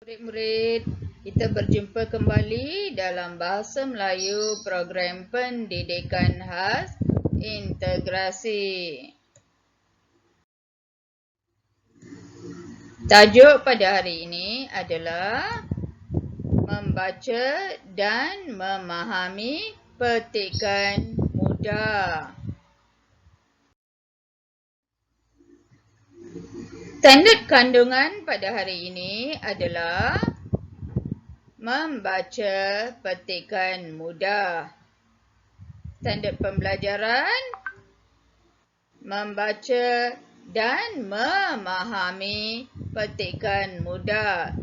Murid-murid, kita berjumpa kembali dalam Bahasa Melayu Program Pendidikan Khas Integrasi. Tajuk pada hari ini adalah membaca dan memahami petikan mudah. Standard kandungan pada hari ini adalah membaca petikan mudah. Standard pembelajaran membaca dan memahami petikan mudah.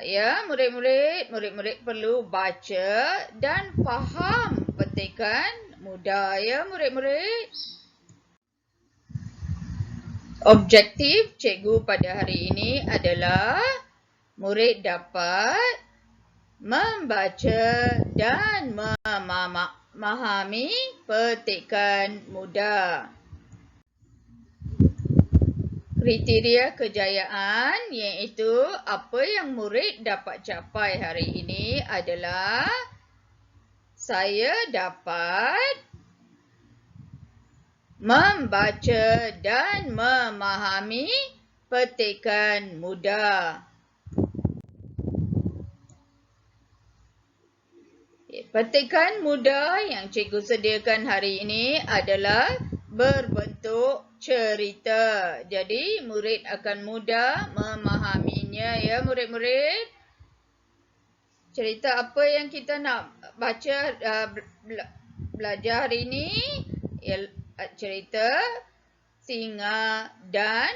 Ya, murid-murid perlu baca dan faham petikan mudah ya murid-murid. Objektif cikgu pada hari ini adalah murid dapat membaca dan memahami petikan mudah. Kriteria kejayaan iaitu apa yang murid dapat capai hari ini adalah saya dapat membaca dan memahami petikan mudah. Petikan mudah yang cikgu sediakan hari ini adalah berbentuk cerita. Jadi murid akan mudah memahaminya ya murid-murid. Cerita apa yang kita nak baca belajar hari ini? Cerita singa dan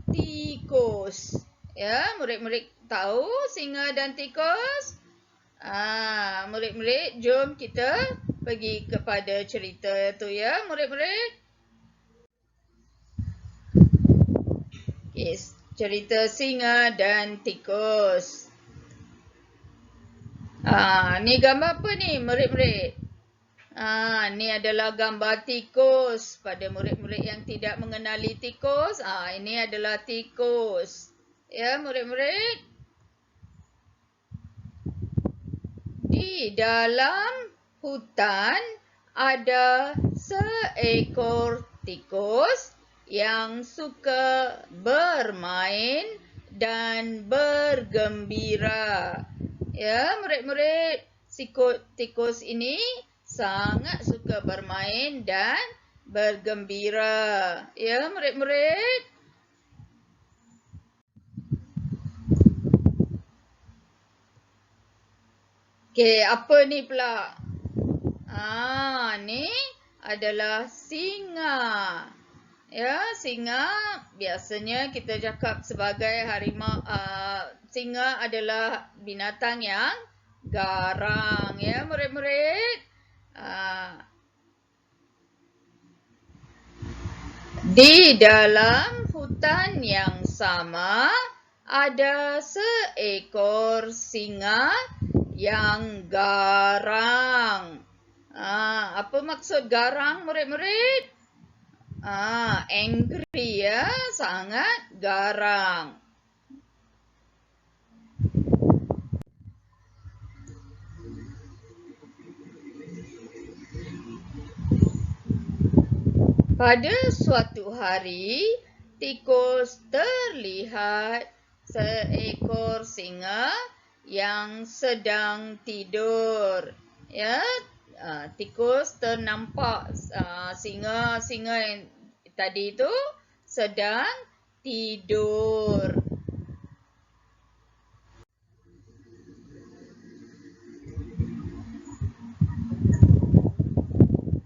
tikus. Ya, murid-murid tahu singa dan tikus? Murid-murid, jom kita pergi kepada cerita tu ya, murid-murid. Yes, cerita singa dan tikus. Ni gambar apa ni, murid-murid? Ni adalah gambar tikus. Pada murid-murid yang tidak mengenali tikus, ini adalah tikus. Ya, murid-murid. Di dalam hutan ada seekor tikus yang suka bermain dan bergembira. Ya, murid-murid, tikus ini sangat suka bermain dan bergembira. Ya, murid-murid. Okey, apa ni pula? Ni adalah singa. Ya, singa biasanya kita cakap sebagai harimau. Singa adalah binatang yang garang. Ya, murid-murid. Di dalam hutan yang sama ada seekor singa yang garang. Apa maksud garang murid-murid? Angry ya, sangat garang. Pada suatu hari, tikus terlihat seekor singa yang sedang tidur. Ya, tikus ternampak singa yang tadi itu sedang tidur.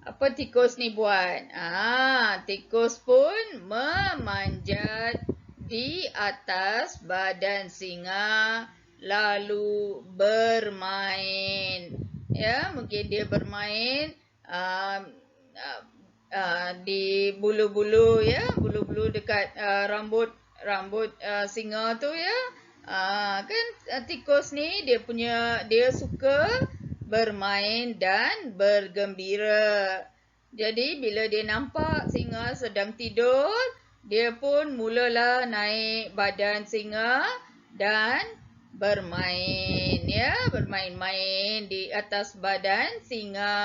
Apa tikus ni buat? Tikus pun memanjat di atas badan singa lalu bermain. Ya, mungkin dia bermain di bulu-bulu ya, bulu-bulu dekat rambut singa tu ya. Kan tikus ni dia suka bermain dan bergembira. Jadi bila dia nampak singa sedang tidur, dia pun mulalah naik badan singa dan bermain, ya, bermain-main di atas badan singa.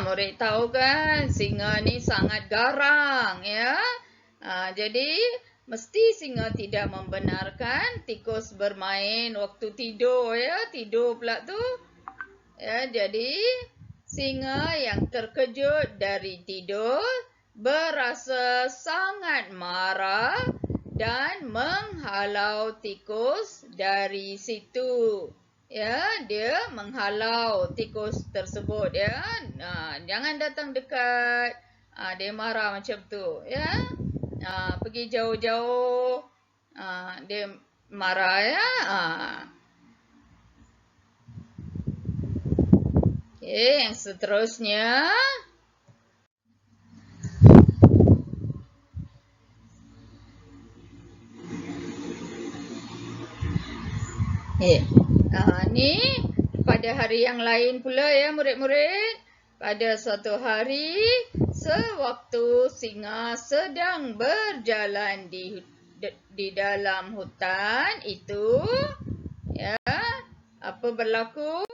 Murid tahu kan, singa ni sangat garang, ya. Jadi mesti singa tidak membenarkan tikus bermain waktu tidur, ya, tidur pula tu. Ya, jadi singa yang terkejut dari tidur berasa sangat marah dan menghalau tikus dari situ. Ya, dia menghalau tikus tersebut, ya. Jangan datang dekat. Dia marah macam tu, ya. Pergi jauh-jauh. Dia marah, ya. Okey, yang seterusnya. Ni pada hari yang lain pula, ya, murid-murid. Pada suatu hari, sewaktu singa sedang berjalan di dalam hutan itu, ya, apa berlaku?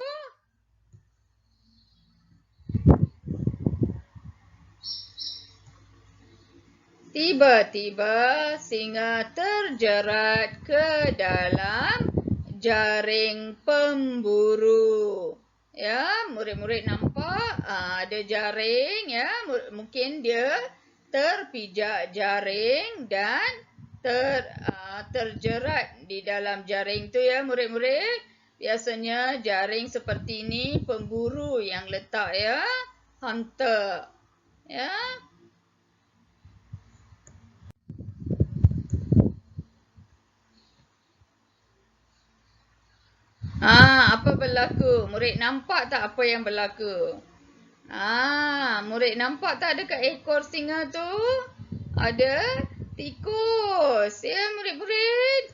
Tiba-tiba singa terjerat ke dalam jaring pemburu. Ya, murid-murid nampak ada jaring, ya. Mungkin dia terpijak jaring dan terjerat di dalam jaring tu, ya, murid-murid. Biasanya jaring seperti ini pemburu yang letak, ya. Hunter. Ya. Apa berlaku? Murid nampak tak apa yang berlaku? Murid nampak tak dekat ekor singa tu? Ada tikus. Ya, murid-murid.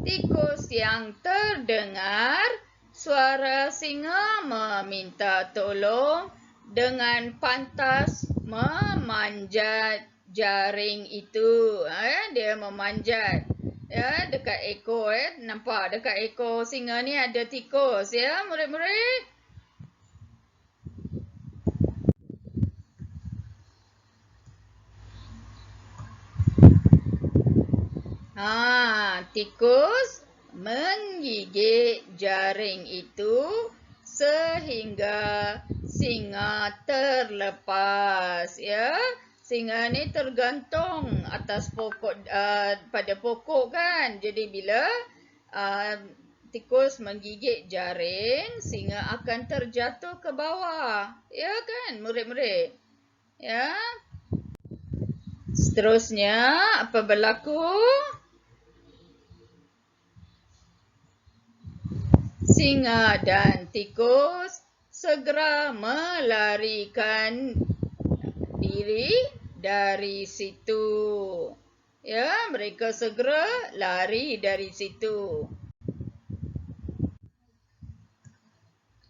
Tikus yang terdengar suara singa meminta tolong dengan pantas memanjat jaring itu. Dia memanjat. Ya, dekat ekor, nampak dekat ekor singa ni ada tikus, ya, murid-murid. Tikus menggigit jaring itu sehingga singa terlepas, ya. Singa ni tergantung atas pokok, pada pokok kan. Jadi bila tikus menggigit jaring, singa akan terjatuh ke bawah. Ya kan, murid-murid? Ya. Seterusnya, apa berlaku? Singa dan tikus segera melarikan diri dari situ. Ya, mereka segera lari dari situ.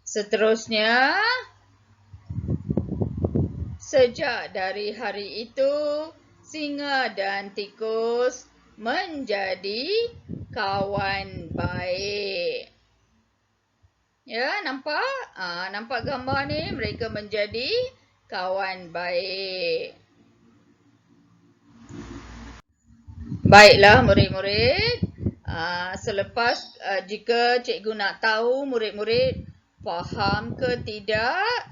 Seterusnya, sejak dari hari itu, singa dan tikus menjadi kawan baik. Ya, nampak? Nampak gambar ni? Mereka menjadi kawan baik. Baiklah murid-murid. Selepas jika cikgu nak tahu murid-murid faham ke tidak,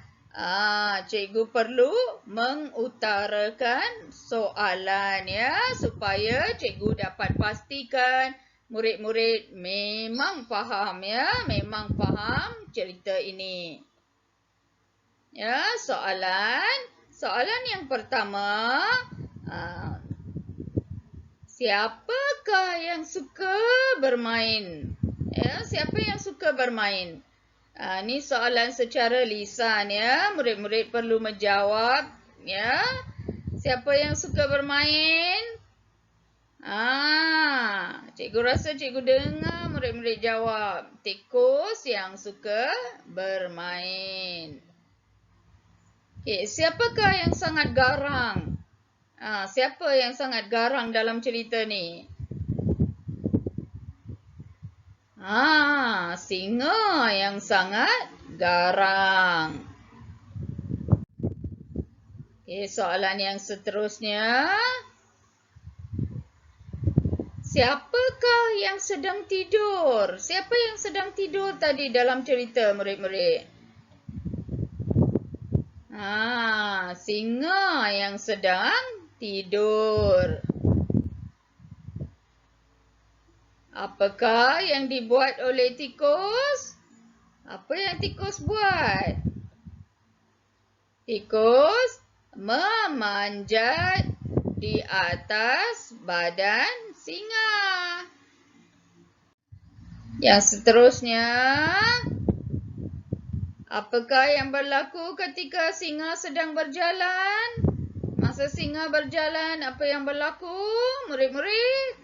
cikgu perlu mengutarakan soalan, ya, supaya cikgu dapat pastikan murid-murid memang faham, ya, memang faham cerita ini. Ya, soalan yang pertama, siapakah yang suka bermain? Ya, siapa yang suka bermain? Ni soalan secara lisan, ya. Murid-murid perlu menjawab, ya. Siapa yang suka bermain? Cikgu rasa cikgu dengar murid-murid jawab. Tikus yang suka bermain. Okey, siapakah yang sangat garang? Siapa yang sangat garang dalam cerita ni? Singa yang sangat garang. Okey, soalan yang seterusnya. Siapakah yang sedang tidur? Siapa yang sedang tidur tadi dalam cerita, murid-murid? Singa yang sedang tidur. Apakah yang dibuat oleh tikus? Apa yang tikus buat? Tikus memanjat di atas badan singa. Yang seterusnya, apakah yang berlaku ketika singa sedang berjalan? Masa singa berjalan, apa yang berlaku, murid-murid?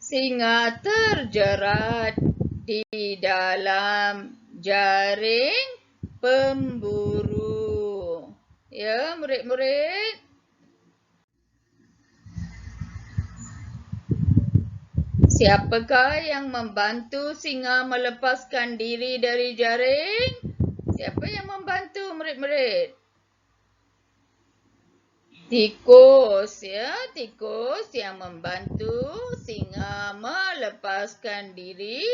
Singa terjerat di dalam jaring pemburu. Ya, murid-murid. Siapakah yang membantu singa melepaskan diri dari jaring? Siapa yang membantu, murid-murid? Tikus, ya. Tikus yang membantu singa melepaskan diri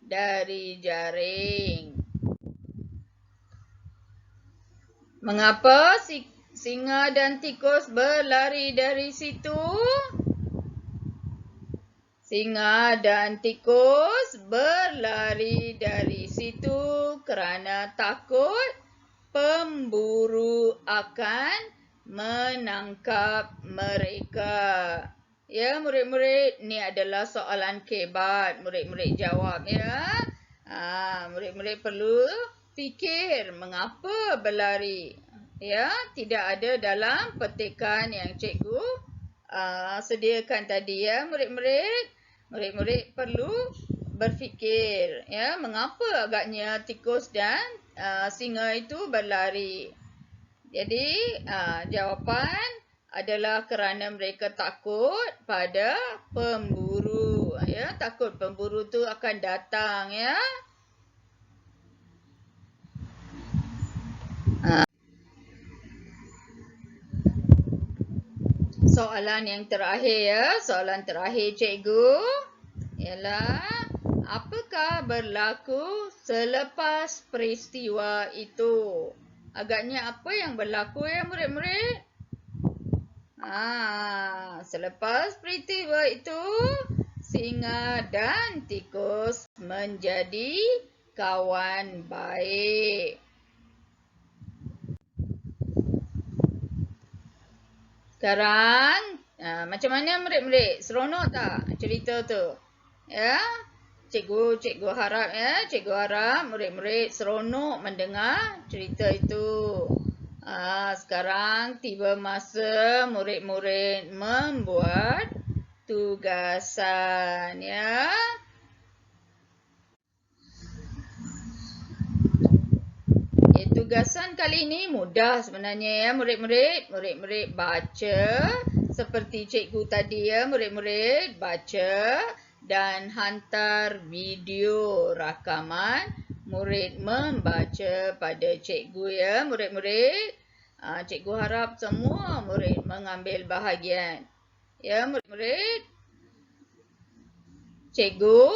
dari jaring. Mengapa singa dan tikus berlari dari situ? Singa dan tikus berlari dari situ kerana takut pemburu akan menangkap mereka. Ya, murid-murid, ni adalah soalan kebat. Murid-murid jawab, ya. Murid-murid perlu fikir mengapa berlari. Ya, tidak ada dalam petikan yang cikgu sediakan tadi, ya, murid-murid. Murid-murid perlu berfikir, ya, mengapa agaknya tikus dan singa itu berlari. Jadi, jawapan adalah kerana mereka takut pada pemburu. Ya, takut pemburu tu akan datang, ya. Soalan yang terakhir, ya. Soalan terakhir cikgu ialah, apakah berlaku selepas peristiwa itu? Agaknya apa yang berlaku, ya, murid-murid? Selepas peristiwa itu, singa dan tikus menjadi kawan baik. Sekarang, macam mana, murid-murid? Seronok tak cerita tu? Ya, cikgu harap, ya, cikgu harap murid-murid seronok mendengar cerita itu. Sekarang tiba masa murid-murid membuat tugasan, ya. Tugasan kali ini mudah sebenarnya, ya, murid-murid. Murid-murid baca seperti cikgu tadi, ya, murid-murid baca dan hantar video rakaman murid membaca pada cikgu, ya, murid-murid. Cikgu harap semua murid mengambil bahagian. Ya, murid-murid. Cikgu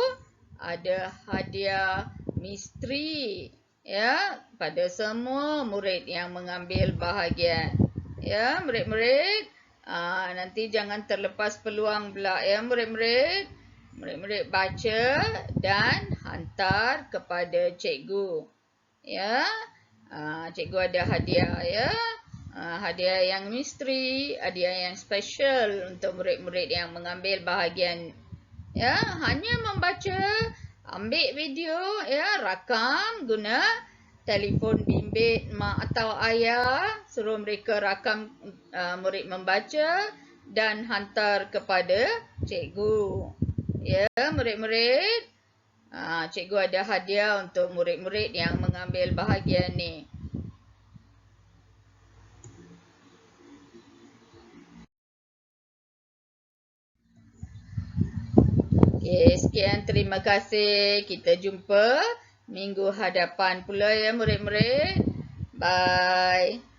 ada hadiah misteri, ya, pada semua murid yang mengambil bahagian. Ya, murid-murid. Nanti jangan terlepas peluang pula, ya, murid-murid. Murid-murid baca dan hantar kepada cikgu. Ya, cikgu ada hadiah, ya. Hadiah yang misteri, hadiah yang special untuk murid-murid yang mengambil bahagian. Ya, hanya membaca, ambil video, ya, rakam guna telefon bimbit mak atau ayah, suruh mereka rakam murid membaca dan hantar kepada cikgu. Ya, murid-murid. Cikgu ada hadiah untuk murid-murid yang mengambil bahagian ni. Okey, sekian, terima kasih. Kita jumpa minggu hadapan pula ya murid-murid. Bye.